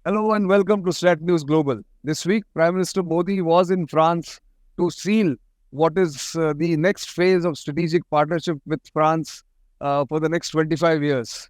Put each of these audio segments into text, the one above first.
Hello and welcome to Strat News Global. This week, Prime Minister Modi was in France to seal what is the next phase of strategic partnership with France for the next 25 years.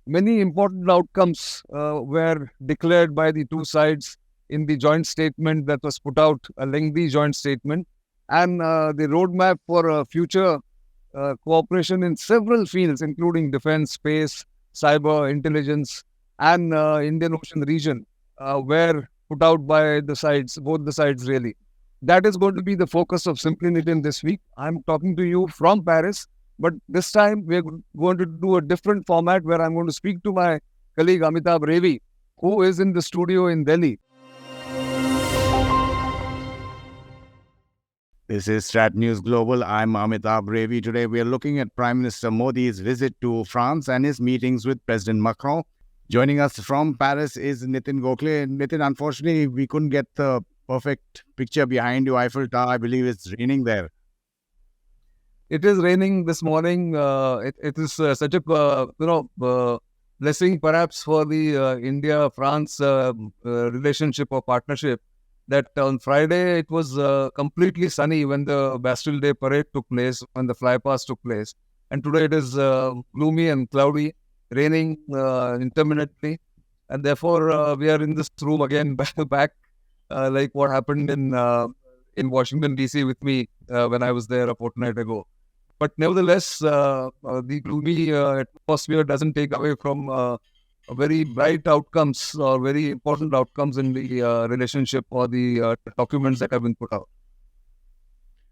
Many important outcomes were declared by the two sides in the joint statement that was put out, a lengthy joint statement, and the roadmap for future cooperation in several fields, including defense, space, cyber, intelligence, and Indian Ocean region, were put out by the sides, both the sides really. That is going to be the focus of Simply Nitin this week. I'm talking to you from Paris, but this time we're going to do a different format where I'm going to speak to my colleague Amitabh Revi, who is in the studio in Delhi. This is Strat News Global. I'm Amitabh Revi. Today we are looking at Prime Minister Modi's visit to France and his meetings with President Macron. Joining us from Paris is Nitin Gokhale. Nitin, unfortunately, we couldn't get the perfect picture behind you. Eiffel Tower, I believe it's raining there. It is raining this morning. It is such a blessing, perhaps, for the India-France relationship or partnership, that on Friday it was completely sunny when the Bastille Day parade took place, when the flypast took place, and today it is gloomy and cloudy, raining intermittently, and therefore we are in this room again back, like what happened in Washington DC with me when I was there a fortnight ago. But nevertheless, the gloomy atmosphere doesn't take away from very bright outcomes or very important outcomes in the relationship or the documents that have been put out.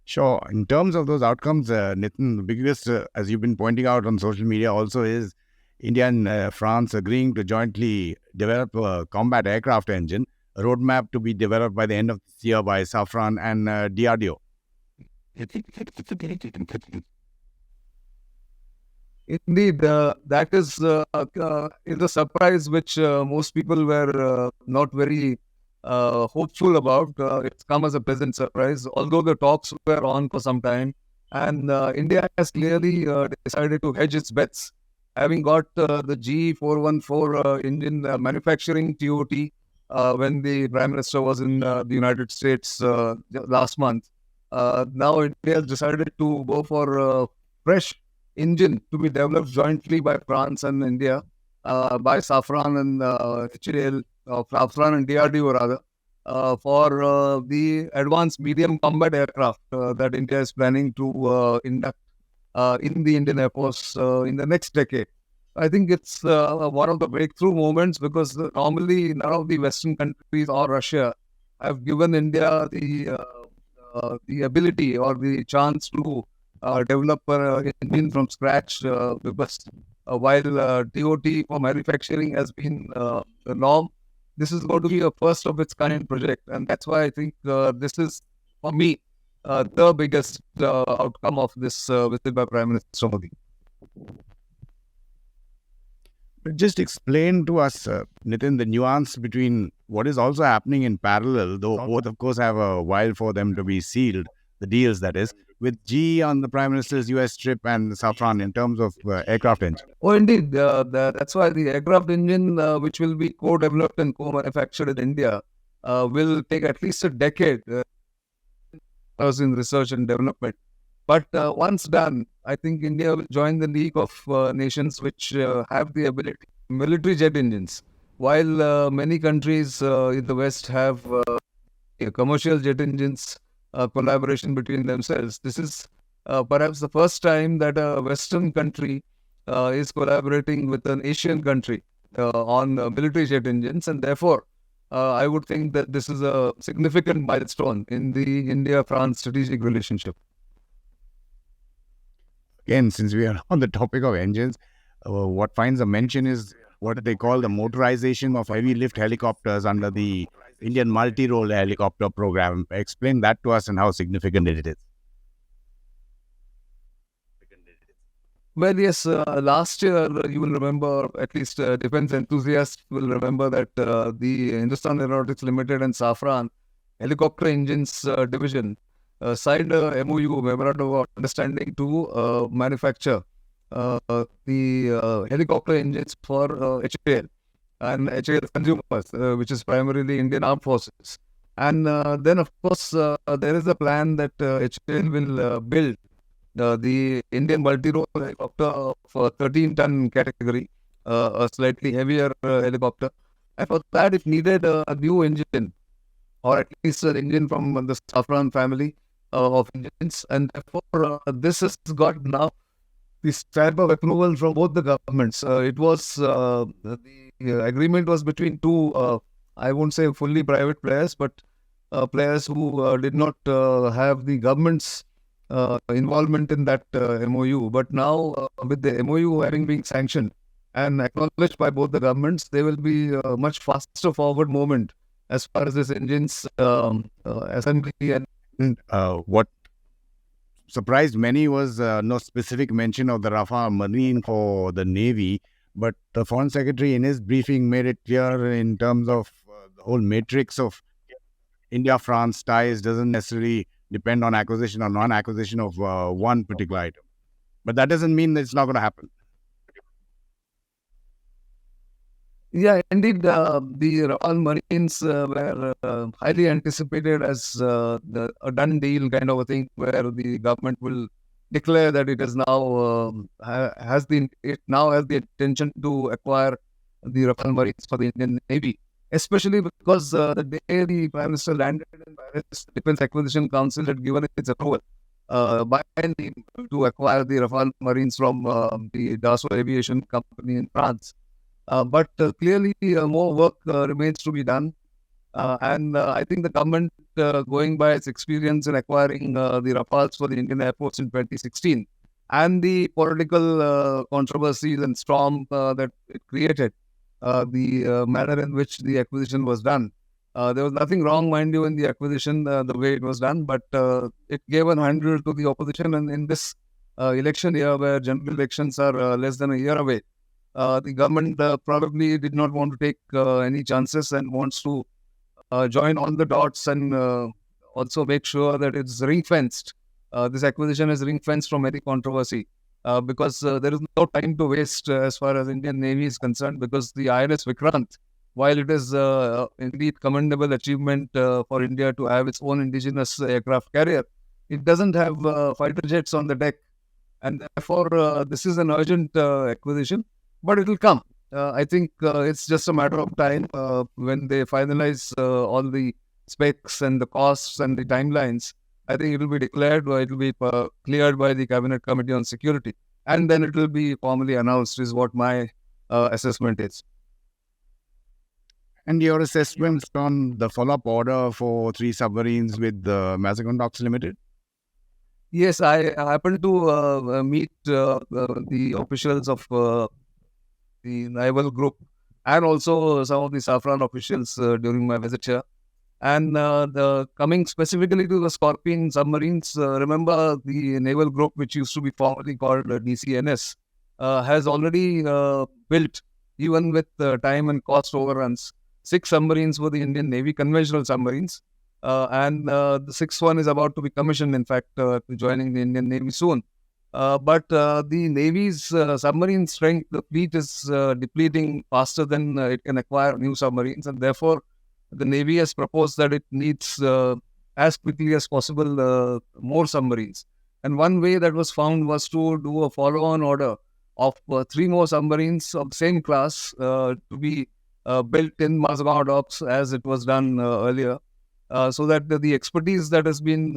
Sure. In terms of those outcomes, Nitin, the biggest, as you've been pointing out on social media also, is India and France agreeing to jointly develop a combat aircraft engine, a roadmap to be developed by the end of this year by Safran and DRDO. Indeed, that is a surprise which most people were not very hopeful about. It's come as a pleasant surprise, although the talks were on for some time. And India has clearly decided to hedge its bets, having got the G414 engine manufacturing TOT when the Prime Minister was in the United States last month. Now India has decided to go for a fresh engine to be developed jointly by France and India, by Safran and HAL, Safran and DRDO rather, for the advanced medium combat aircraft that India is planning to induct in the Indian Air Force in the next decade. I think it's one of the breakthrough moments, because normally none of the Western countries or Russia have given India the ability or the chance to develop an engine from scratch, because while TOT for manufacturing has been the norm, this is going to be a first of its kind project, and that's why I think this is, for me, the biggest outcome of this visit by Prime Minister Modi. Just explain to us, Nitin, the nuance between what is also happening in parallel, though both, of course, have a while for them to be sealed, the deals, that is, with GE on the Prime Minister's US trip and Safran in terms of aircraft engine. Oh, indeed. That's why the aircraft engine, which will be co-developed and co-manufactured in India, will take at least a decade in research and development. But once done, I think India will join the league of nations which have the ability, military jet engines. While many countries in the West have commercial jet engines, collaboration between themselves, this is perhaps the first time that a Western country is collaborating with an Asian country on military jet engines, and therefore I would think that this is a significant milestone in the India-France strategic relationship. Again, since we are on the topic of engines, what finds a mention is what they call the motorization of heavy lift helicopters under the Indian multi-role helicopter program. Explain that to us and how significant it is. Well, yes, last year you will remember, at least defense enthusiasts will remember, that the Hindustan Aeronautics Limited and Safran Helicopter Engines Division signed a MOU, Memorandum of Understanding, to manufacture the helicopter engines for HAL. and HAL Consumers, which is primarily Indian Armed Forces. And then, of course, there is a plan that HAL will build the Indian multi-role helicopter of 13-ton category, a slightly heavier helicopter. And for that, it needed a new engine, or at least an engine from the Safran family of engines. And therefore, this has got now this type of approval from both the governments. The agreement was between two, I won't say fully private players, but players who did not have the government's involvement in that MOU. But now, with the MOU having been sanctioned and acknowledged by both the governments, there will be a much faster forward movement as far as this engine's assembly and What surprised many was no specific mention of the Rafale Marine for the Navy, but the Foreign Secretary in his briefing made it clear in terms of the whole matrix of India-France ties doesn't necessarily depend on acquisition or non-acquisition of one particular item. But that doesn't mean that it's not going to happen. Yeah, indeed, the Rafale Marines were highly anticipated as a done deal kind of a thing, where the government will declare that it is now it now has the intention to acquire the Rafale Marines for the Indian Navy, especially because the day the Prime Minister landed in Paris, the Defense Acquisition Council had given its approval by name to acquire the Rafale Marines from the Dassault Aviation Company in France. But clearly, more work remains to be done. And I think the government, going by its experience in acquiring the Rafales for the Indian Air Force in 2016, and the political controversies and storm that it created, the manner in which the acquisition was done. There was nothing wrong, mind you, in the acquisition, the way it was done, but it gave a handle to the opposition. And in this election year, where general elections are less than a year away, the government probably did not want to take any chances and wants to join all the dots and also make sure that it's ring-fenced. This acquisition is ring-fenced from any controversy, because there is no time to waste as far as Indian Navy is concerned, because the INS Vikrant, while it is indeed commendable achievement for India to have its own indigenous aircraft carrier, it doesn't have fighter jets on the deck. And therefore, this is an urgent acquisition. But it will come. I think it's just a matter of time when they finalize all the specs and the costs and the timelines. I think it will be declared, or it will be cleared by the Cabinet Committee on Security. And then it will be formally announced, is what my assessment is. And your assessments on the follow-up order for 3 submarines with Mazagon Docks Limited? Yes, I happened to meet the officials of the naval group and also some of the Safran officials during my visit here. And coming specifically to the Scorpene submarines, remember the naval group, which used to be formerly called DCNS, has already built, even with time and cost overruns, 6 submarines for the Indian Navy, conventional submarines. And the 6th one is about to be commissioned, in fact, joining the Indian Navy soon. But the Navy's submarine strength, the fleet is depleting faster than it can acquire new submarines. And therefore, the Navy has proposed that it needs, as quickly as possible, more submarines. And one way that was found was to do a follow-on order of 3 more submarines of the same class to be built in Mazagon Docks, as it was done earlier, so that the expertise that has been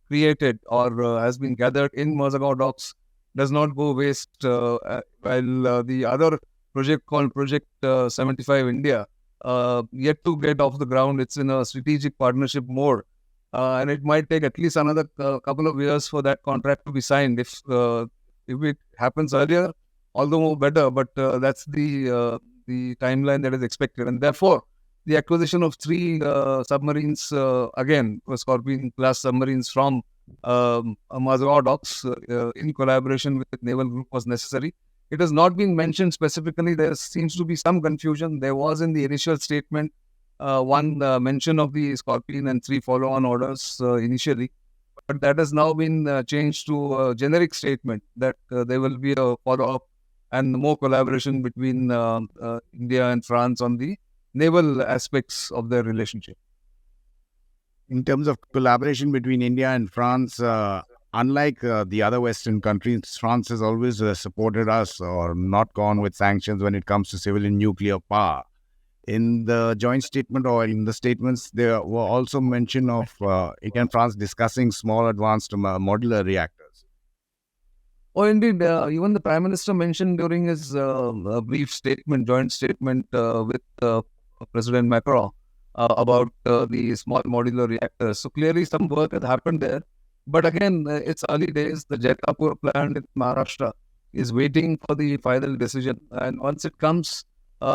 created or has been gathered in Mazagon Docks does not go waste, while the other project called Project 75 India, yet to get off the ground. It's in a strategic partnership mode, and it might take at least another couple of years for that contract to be signed. If it happens earlier, all the more better, but that's the timeline that is expected. And therefore, the acquisition of 3 submarines, again, Scorpene class submarines from Mazagon Docks in collaboration with the Naval Group was necessary. It has not been mentioned specifically. There seems to be some confusion. There was in the initial statement one mention of the Scorpene and 3 follow-on orders initially, but that has now been changed to a generic statement that there will be a follow-up and more collaboration between India and France on the naval aspects of their relationship. In terms of collaboration between India and France, unlike the other Western countries, France has always supported us or not gone with sanctions when it comes to civilian nuclear power. In the joint statement or in the statements, there were also mention of India and France discussing small advanced modular reactors. Oh, indeed. Even the Prime Minister mentioned during his brief statement, joint statement with President Macron about the small modular reactors. So clearly some work has happened there. But again, it's early days. The Jaitapur plant in Maharashtra is waiting for the final decision. And once it comes,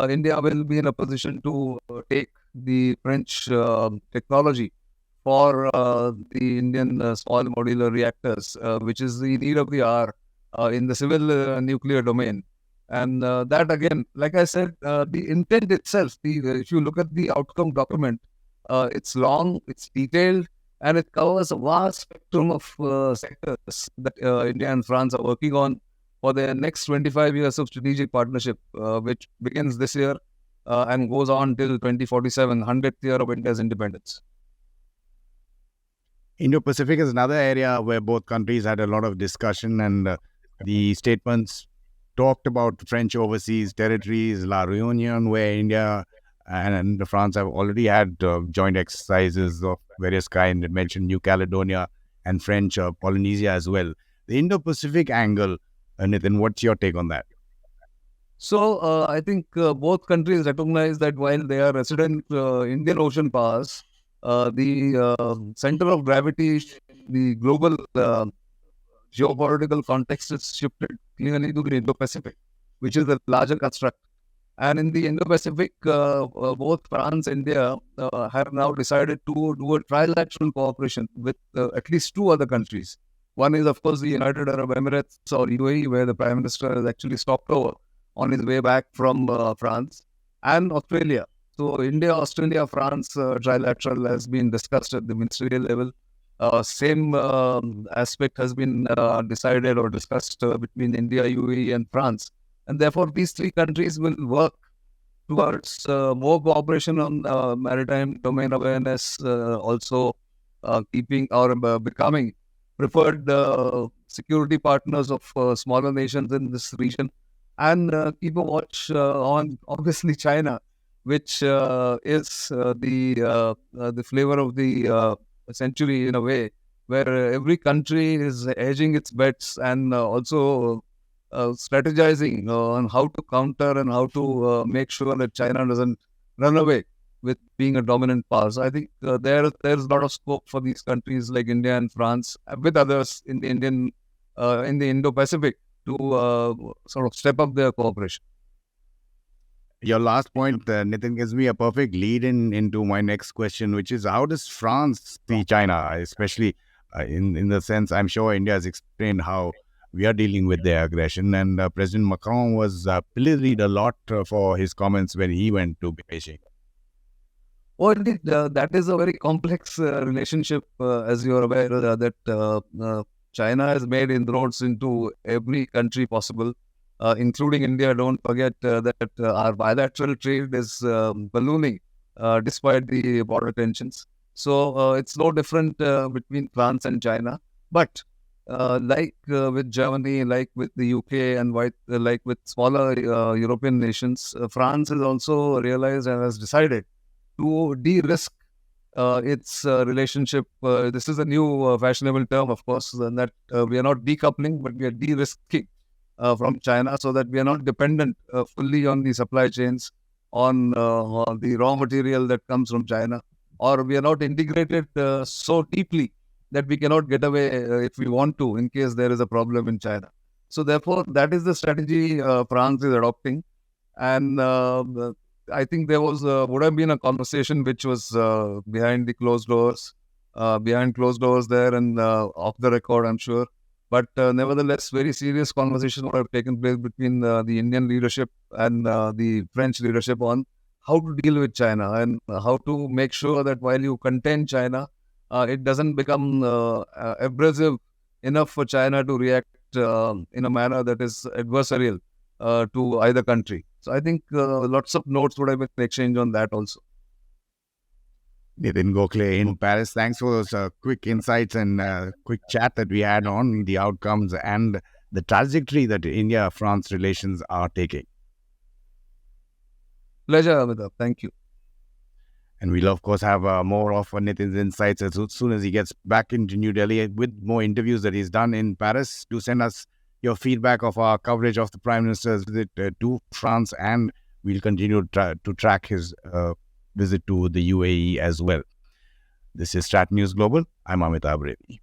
India will be in a position to take the French technology for the Indian small modular reactors, which is the need of the hour in the civil nuclear domain. And that again, like I said, the intent itself, if you look at the outcome document, it's long, it's detailed, and it covers a vast spectrum of sectors that India and France are working on for their next 25 years of strategic partnership, which begins this year and goes on till 2047, 100th year of India's independence. Indo-Pacific is another area where both countries had a lot of discussion, and the statements talked about French overseas territories, La Réunion, where India and France have already had joint exercises of various kinds. It mentioned New Caledonia and French Polynesia as well. The Indo-Pacific angle, Nitin, what's your take on that? So I think both countries recognize that while they are resident Indian Ocean powers, the center of gravity, the global geopolitical context is shifted clearly to the Indo-Pacific, which is the larger construct. And in the Indo-Pacific, both France and India have now decided to do a trilateral cooperation with at least two other countries. One is, of course, the United Arab Emirates or UAE, where the Prime Minister has actually stopped over on his way back from France, and Australia. So India, Australia, France trilateral has been discussed at the ministerial level. Same aspect has been decided or discussed between India, UAE, and France. And therefore, these three countries will work towards more cooperation on maritime domain awareness, also keeping or becoming preferred security partners of smaller nations in this region, and keep a watch on obviously China, which is the flavor of the century in a way, where every country is hedging its bets and also strategizing on how to counter and how to make sure that China doesn't run away with being a dominant power. So I think there's a lot of scope for these countries like India and France, with others in the Indo-Pacific, to sort of step up their cooperation. Your last point, Nitin, gives me a perfect lead into my next question, which is how does France see China, especially in the sense, I'm sure India has explained how we are dealing with their aggression, and President Macron was pilloried a lot for his comments when he went to Beijing. Well, indeed, that is a very complex relationship, as you're aware, that China has made inroads into every country possible, including India. Don't forget that our bilateral trade is ballooning despite the border tensions. So it's no different between France and China. But like with Germany, like with the UK, and like with smaller European nations, France has also realized and has decided to de-risk its relationship. This is a new fashionable term, of course, and that we are not decoupling, but we are de-risking from China, so that we are not dependent fully on the supply chains, on the raw material that comes from China, or we are not integrated so deeply that we cannot get away if we want to, in case there is a problem in China. So therefore, that is the strategy France is adopting. And I think there would have been a conversation which was behind closed doors there, and off the record, I'm sure. But nevertheless, very serious conversation would have taken place between the Indian leadership and the French leadership on how to deal with China and how to make sure that while you contain China, it doesn't become abrasive enough for China to react in a manner that is adversarial to either country. So I think lots of notes would have been exchanged on that also. Nitin Gokhale in Paris. Thanks for those quick insights and quick chat that we had on the outcomes and the trajectory that India-France relations are taking. Pleasure, Amitabh. Thank you. And we'll, of course, have more of Nitin's insights as soon as he gets back into New Delhi with more interviews that he's done in Paris. Do send us your feedback of our coverage of the Prime Minister's visit to France, and we'll continue to track his visit to the UAE as well. This is Strat News Global. I'm Amitabh Revi.